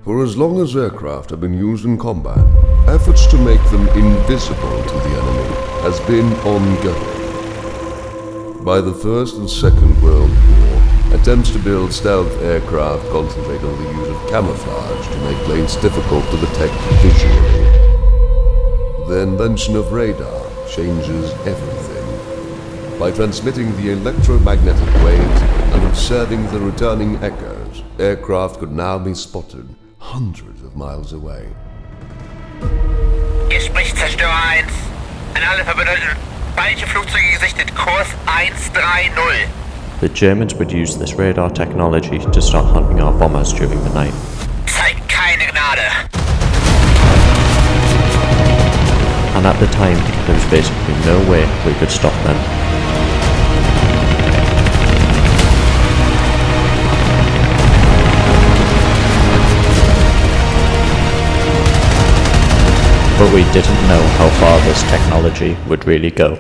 For as long as aircraft have been used in combat, efforts to make them invisible to the enemy has been ongoing. By the First and Second World War, attempts to build stealth aircraft concentrate on the use of camouflage to make planes difficult to detect visually. The invention of radar changes everything. By transmitting the electromagnetic waves and observing the returning echoes, aircraft could now be spotted hundreds of miles away. Hier spricht Zerstörer 1. An alle Verbündeten. Feindliche Flugzeuge gesichtet. Kurs 130. The Germans would use this radar technology to start hunting our bombers during the night. Zeigt keine Gnade. And at the time, there was basically no way we could stop them. But we didn't know how far this technology would really go.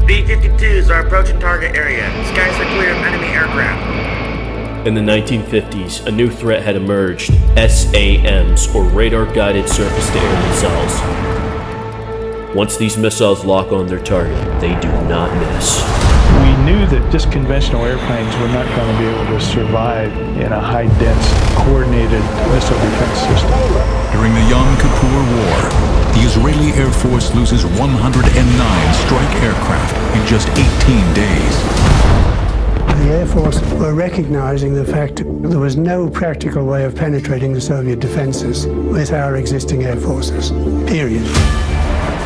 B52s are approaching target area. Skies are clear of enemy aircraft. In the 1950s, a new threat had emerged, SAMs, or Radar-Guided Surface-to-Air Missiles. Once these missiles lock on their target, they do not miss. We knew that just conventional airplanes were not going to be able to survive in a high-dense, coordinated missile defense system. During the Yom Kippur War, the Israeli Air Force loses 109 strike aircraft in just 18 days. The Air Force were recognizing the fact there was no practical way of penetrating the Soviet defenses with our existing air forces, period.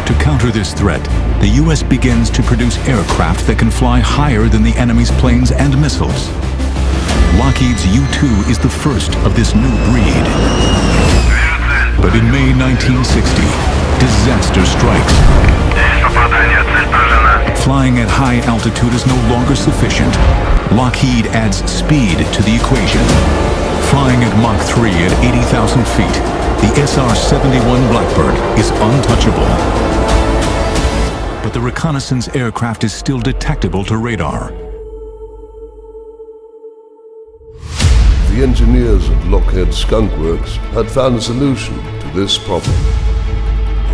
To counter this threat, the U.S. begins to produce aircraft that can fly higher than the enemy's planes and missiles. Lockheed's U-2 is the first of this new breed. But in May 1960, disaster strikes. Flying at high altitude is no longer sufficient. Lockheed adds speed to the equation. Flying at Mach 3 at 80,000 feet, the SR-71 Blackbird is untouchable. But the reconnaissance aircraft is still detectable to radar. The engineers at Lockheed Skunk Works had found a solution to this problem.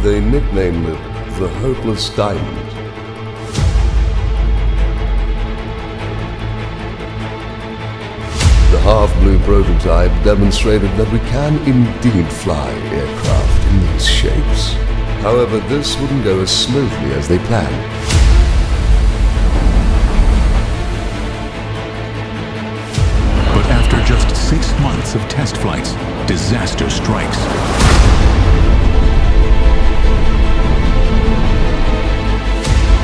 They nicknamed it the Hopeless Diamond. The half-blue prototype demonstrated that we can indeed fly aircraft in these shapes. However, this wouldn't go as smoothly as they planned. But after just 6 months of test flights, disaster strikes.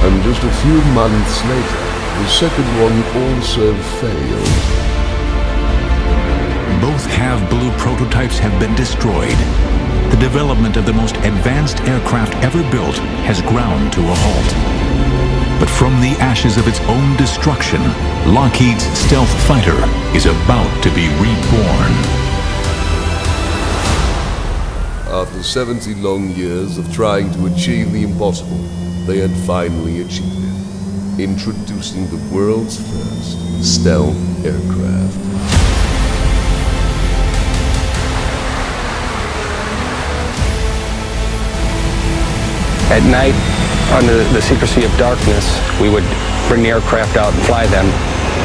And just a few months later, the second one also failed. Both have-blue prototypes have been destroyed. The development of the most advanced aircraft ever built has ground to a halt. But from the ashes of its own destruction, Lockheed's stealth fighter is about to be reborn. After 70 long years of trying to achieve the impossible, they had finally achieved it, introducing the world's first stealth aircraft. At night, under the secrecy of darkness, we would bring the aircraft out and fly them,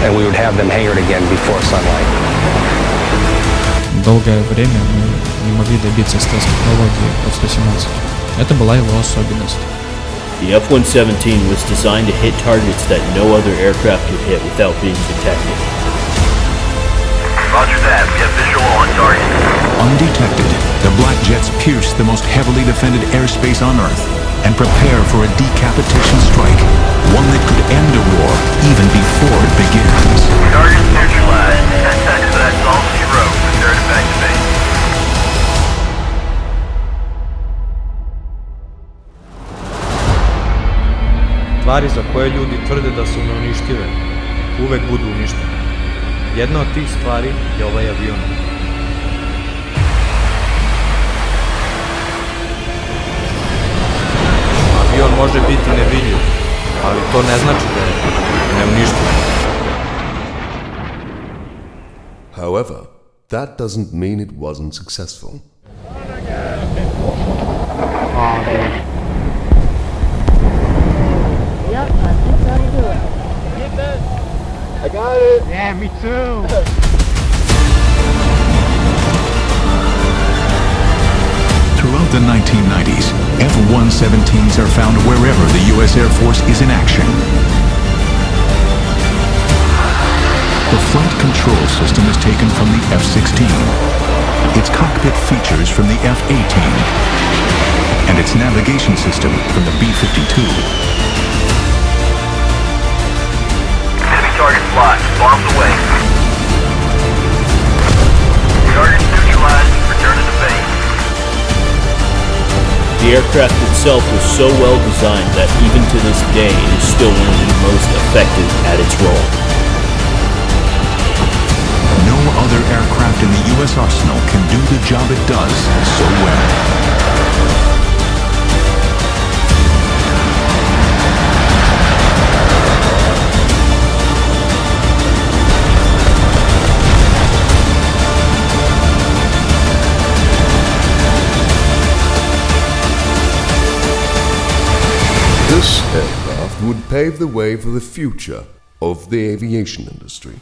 and we would have them hangared again before sunlight. Долгое время мы не могли добиться стелс-технологии от 117. Это была его особенность. The F-117 was designed to hit targets that no other aircraft could hit without being detected. Roger that, we have visual on target. Undetected, the Black Jets pierce the most heavily defended airspace on Earth and prepare for a decapitation strike, one that could end a war even before it begins. Target neutralized. That's all she wrote. Return it back to base. Stvari za koje ljudi tvrde da su neuništive, uvek budu uništene. Jedna od tih stvari je ovaj avion. Avion može biti nevidljiv, ali to ne znači da je neuništiv. However, that doesn't mean it wasn't successful. Yep, I think that'll do it. I got it! Yeah, me too! Throughout the 1990s, F-117s are found wherever the U.S. Air Force is in action. The flight control system is taken from the F-16, its cockpit features from the F-18, and its navigation system from the B52. Enemy target locked. Bombs away. Target neutralized. Return to base. The aircraft itself was so well designed that even to this day it is still one of the most effective at its role. No other aircraft in the U.S. arsenal can do the job it does so well. This aircraft would pave the way for the future of the aviation industry.